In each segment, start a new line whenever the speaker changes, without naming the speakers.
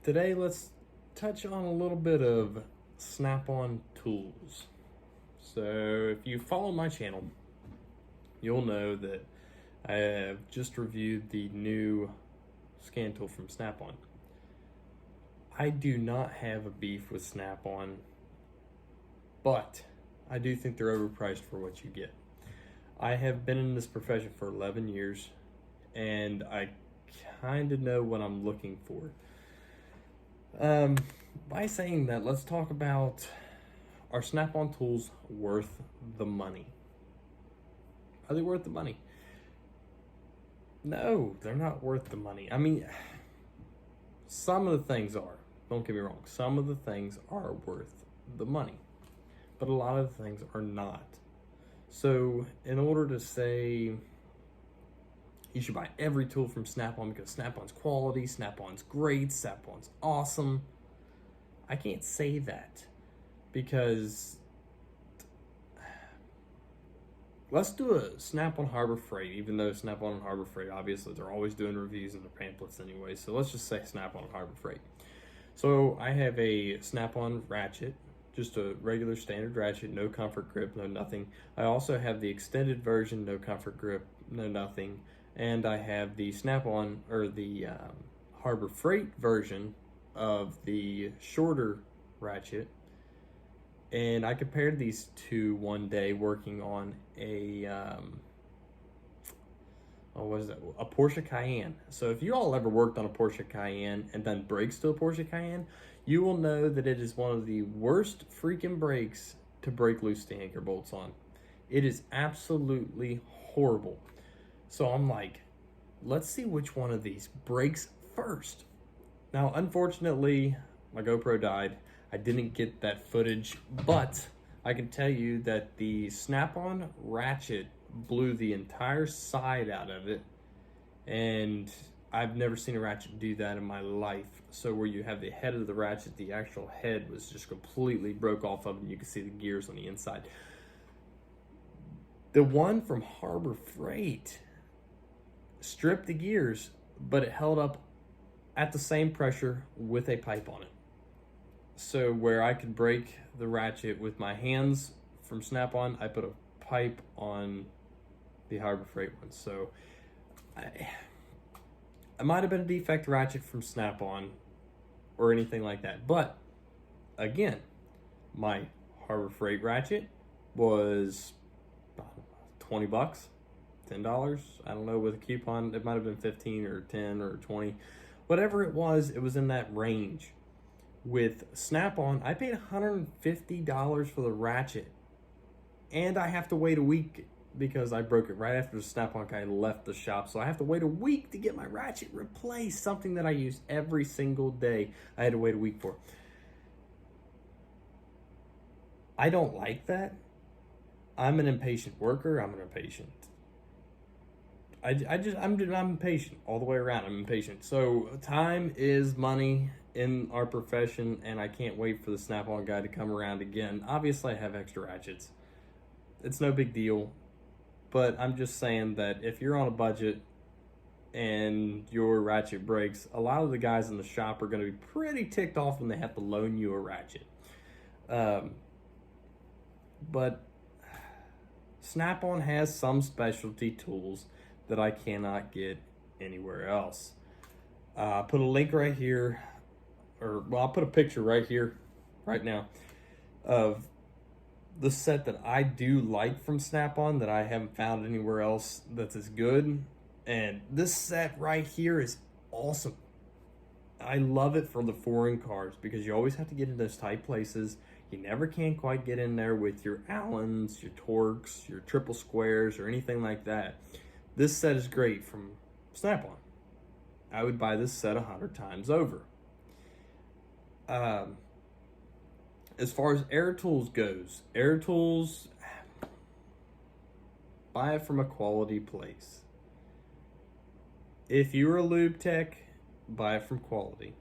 Today, let's touch on a little bit of Snap-on tools. So, if you follow my channel, you'll know that I have just reviewed the new scan tool from Snap-on. I do not have a beef with Snap-on, but I do think they're overpriced for what you get. I have been in this profession for 11 years, and I kind of know what I'm looking for. By saying that, let's talk about, are Snap-on tools worth the money? Are they worth the money? No, they're not worth the money. I mean, some of the things are. Don't get me wrong. Some of the things are worth the money, but a lot of the things are not. So, in order to say you should buy every tool from Snap-on because Snap-on's quality, Snap-on's great, Snap-on's awesome, I can't say that, because let's do a Snap-on Harbor Freight, even though Snap-on and Harbor Freight, obviously, they're always doing reviews in their pamphlets anyway, so let's just say Snap-on and Harbor Freight. So I have a Snap-on ratchet, just a regular standard ratchet, no comfort grip, no nothing. I also have the extended version, no comfort grip, no nothing. And I have the Snap-on, or the Harbor Freight version of the shorter ratchet. And I compared these two one day working on a, what is that? A Porsche Cayenne. So if you all ever worked on a Porsche Cayenne and done brakes to a Porsche Cayenne, you will know that it is one of the worst freaking brakes to break loose the anchor bolts on. It is absolutely horrible. So I'm like, let's see which one of these breaks first. Now, unfortunately, my GoPro died. I didn't get that footage, but I can tell you that the Snap-on ratchet blew the entire side out of it, and I've never seen a ratchet do that in my life. So where you have the head of the ratchet, the actual head was just completely broke off of it, and you can see the gears on the inside. The one from Harbor Freight stripped the gears, but it held up at the same pressure with a pipe on it. So where I could break the ratchet with my hands from Snap-on, I put a pipe on the Harbor Freight one. So I might have been a defect ratchet from Snap-on or anything like that. But again, my Harbor Freight ratchet was $20, $10. I don't know, with a coupon, it might have been 15 or 10 or 20. Whatever it was in that range. With Snap-on, I paid $150 for the ratchet, and I have to wait a week because I broke it right after the Snap-on guy left the shop. So I have to wait a week to get my ratchet replaced, something that I use every single day. I had to wait a week for. I don't like that. I'm an impatient worker. I'm impatient all the way around. I'm impatient. So time is money in our profession, and I can't wait for the Snap-on guy to come around again. Obviously, I have extra ratchets. It's no big deal, but I'm just saying that if you're on a budget and your ratchet breaks, a lot of the guys in the shop are going to be pretty ticked off when they have to loan you a ratchet. But Snap-on has some specialty tools that I cannot get anywhere else. I'll put a link right here, I'll put a picture right here, right now, of the set that I do like from Snap-on that I haven't found anywhere else that's as good. And this set right here is awesome. I love it for the foreign cars because you always have to get in those tight places. You never can quite get in there with your Allens, your Torx, your triple squares, or anything like that. This set is great from Snap-on. I would buy this set 100 times over. As far as Air Tools goes, Air Tools, buy it from a quality place. If you're a lube tech, buy it from quality.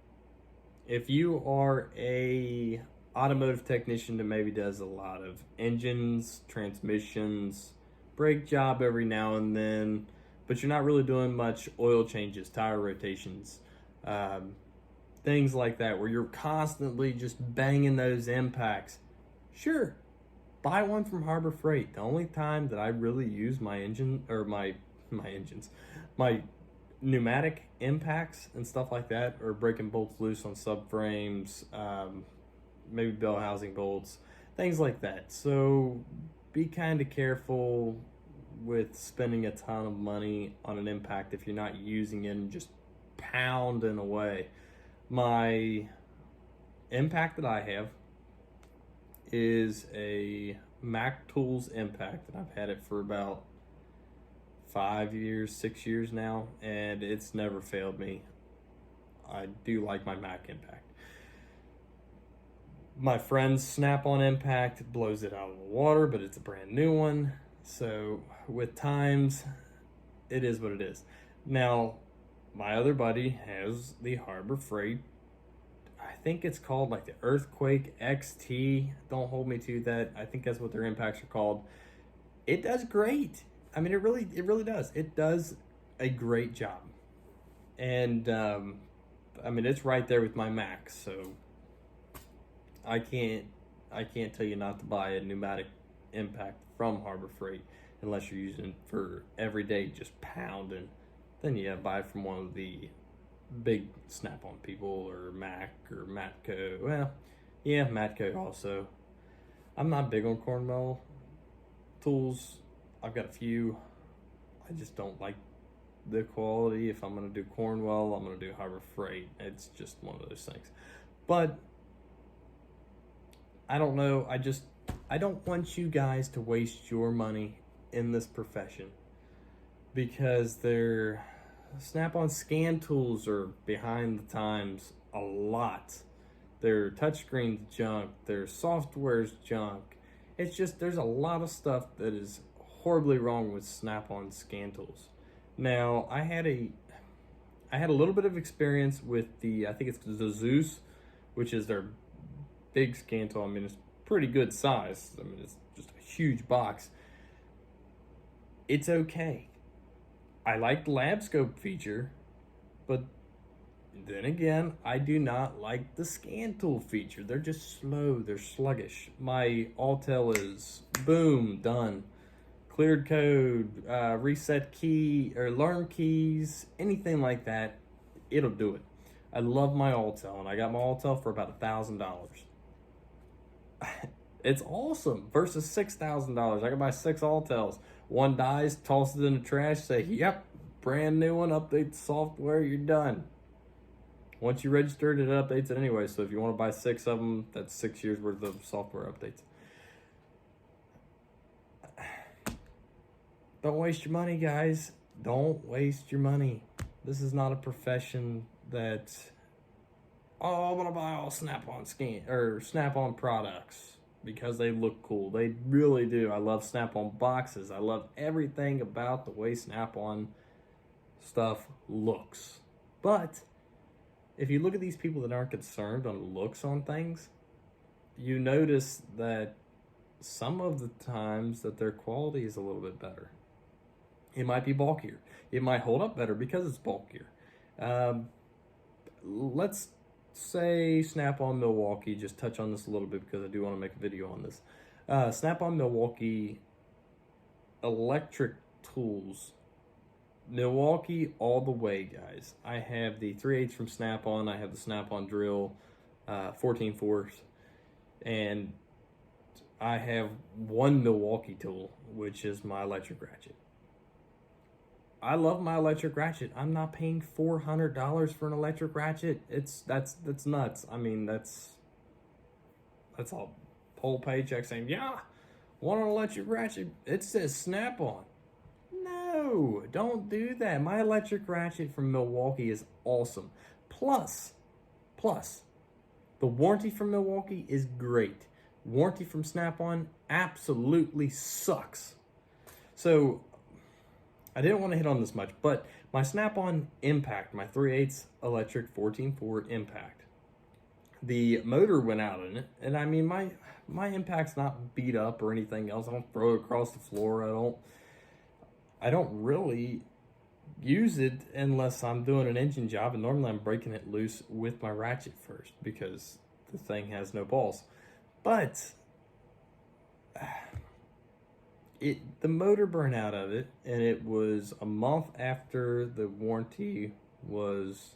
If you are a automotive technician that maybe does a lot of engines, transmissions, brake job every now and then, but you're not really doing much oil changes, tire rotations, things like that, where you're constantly just banging those impacts, sure, buy one from Harbor Freight. The only time that I really use my engine or my pneumatic impacts and stuff like that, or breaking bolts loose on subframes, maybe bell housing bolts, things like that. So be kind of careful with spending a ton of money on an impact if you're not using it and just pounding away. My impact that I have is a Mac Tools impact, and I've had it for about 5 years, 6 years now, and it's never failed me. I do like my Mac impact. My friend's Snap-on impact blows it out of the water, but it's a brand new one. So with times, it is what it is. Now, my other buddy has the Harbor Freight. I think it's called like the Earthquake XT. Don't hold me to that. I think that's what their impacts are called. It does great. I mean, it really does. It does a great job. And I mean, it's right there with my Mac. So I can't tell you not to buy a pneumatic impact from Harbor Freight unless you're using it for everyday just pounding. Then yeah, buy it from one of the big Snap-on people, or Mac or Matco. Well, yeah, Matco also. I'm not big on Cornwell tools. I've got a few. I just don't like the quality. If I'm going to do Cornwell, I'm going to do Harbor Freight. It's just one of those things. But I don't know. I don't want you guys to waste your money in this profession, because their Snap-on scan tools are behind the times a lot. Their touchscreen's junk. Their software's junk. It's just, there's a lot of stuff that is horribly wrong with Snap-on scan tools. Now, I had a little bit of experience with I think it's the Zeus, which is their big scan tool. I mean, it's pretty good size. I mean, it's just a huge box. It's okay. I like the lab scope feature, but then again, I do not like the scan tool feature. They're just slow. They're sluggish. My Autel is boom, done. Cleared code, reset key, or learn keys, anything like that, it'll do it. I love my Autel, and I got my Autel for about $1,000. It's awesome versus $6,000. I can buy 6 Autels. One dies, toss it in the trash, say, yep, brand new one, update the software, you're done. Once you register it, it updates it anyway. So if you want to buy 6 of them, that's 6 years worth of software updates. Don't waste your money, guys. Don't waste your money. This is not a profession that, oh, I'm gonna buy all Snap-on scan or Snap-on products because they look cool. They really do. I love Snap-on boxes. I love everything about the way Snap-on stuff looks. But if you look at these people that aren't concerned on looks on things, you notice that some of the times that their quality is a little bit better. It might be bulkier. It might hold up better because it's bulkier. Let's say Snap-on Milwaukee, just touch on this a little bit because I do want to make a video on this. Snap-on Milwaukee electric tools. Milwaukee all the way, guys. I have the 3/8 from Snap-on. I have the Snap-on drill, 14/4, and I have one Milwaukee tool, which is my electric ratchet. I love my electric ratchet. I'm not paying $400 for an electric ratchet. That's nuts. I mean, that's a whole paycheck saying, yeah, want an electric ratchet? It says Snap-on. No, don't do that. My electric ratchet from Milwaukee is awesome. Plus, the warranty from Milwaukee is great. Warranty from Snap-on absolutely sucks. So I didn't want to hit on this much, but my Snap-on Impact, my 3/8 electric 14/4 Impact, the motor went out in it, and I mean, my Impact's not beat up or anything else. I don't throw it across the floor. I don't really use it unless I'm doing an engine job, and normally I'm breaking it loose with my ratchet first because the thing has no balls. But the motor burned out of it, and it was a month after the warranty was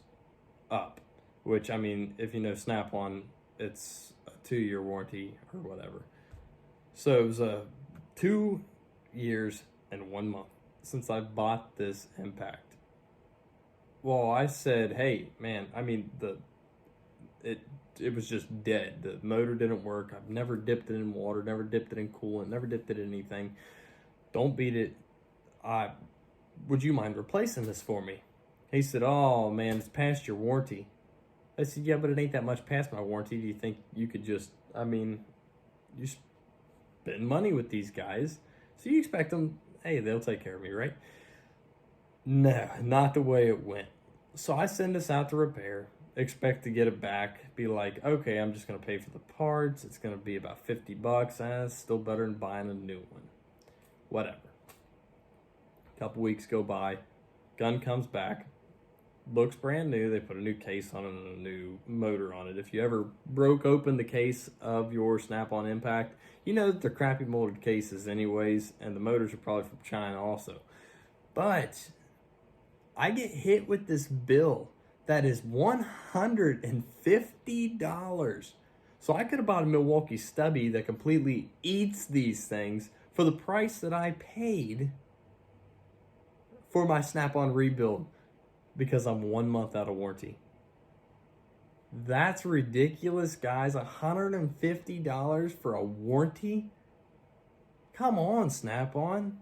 up. Which, I mean, if you know Snap-on, it's a 2-year warranty or whatever. So it was 2 years and 1 month since I bought this Impact. Well, I said, hey, man, I mean, it was just dead. The motor didn't work. I've never dipped it in water, never dipped it in coolant, never dipped it in anything. Don't beat it. Would you mind replacing this for me? He said, oh, man, it's past your warranty. I said, yeah, but it ain't that much past my warranty. Do you think you could just, I mean, you spend money with these guys, so you expect them, hey, they'll take care of me, right? No, not the way it went. So I send this out to repair, expect to get it back, be like, okay, I'm just going to pay for the parts. It's going to be about $50. It's still better than buying a new one. Whatever. A couple weeks go by. Gun comes back. Looks brand new. They put a new case on it and a new motor on it. If you ever broke open the case of your Snap-on Impact, you know that they're crappy molded cases anyways, and the motors are probably from China also. But I get hit with this bill that is $150. So I could have bought a Milwaukee Stubby that completely eats these things for the price that I paid for my Snap-on rebuild, because I'm 1 month out of warranty. That's ridiculous, guys. $150 for a warranty? Come on, Snap-on.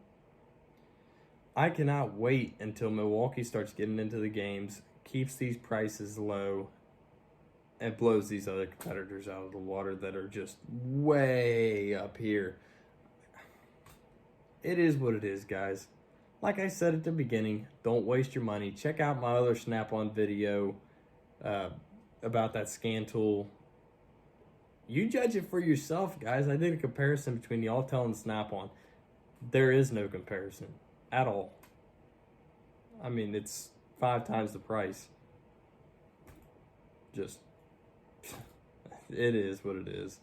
I cannot wait until Milwaukee starts getting into the games, keeps these prices low, and blows these other competitors out of the water that are just way up here. It is what it is, guys. Like I said at the beginning, don't waste your money. Check out my other Snap-on video about that scan tool. You judge it for yourself, guys. I did a comparison between the Autel and Snap-on. There is no comparison at all. I mean, it's 5 times the price. Just, it is what it is.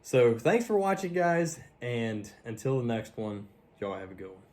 So, thanks for watching, guys. And until the next one, y'all have a good one.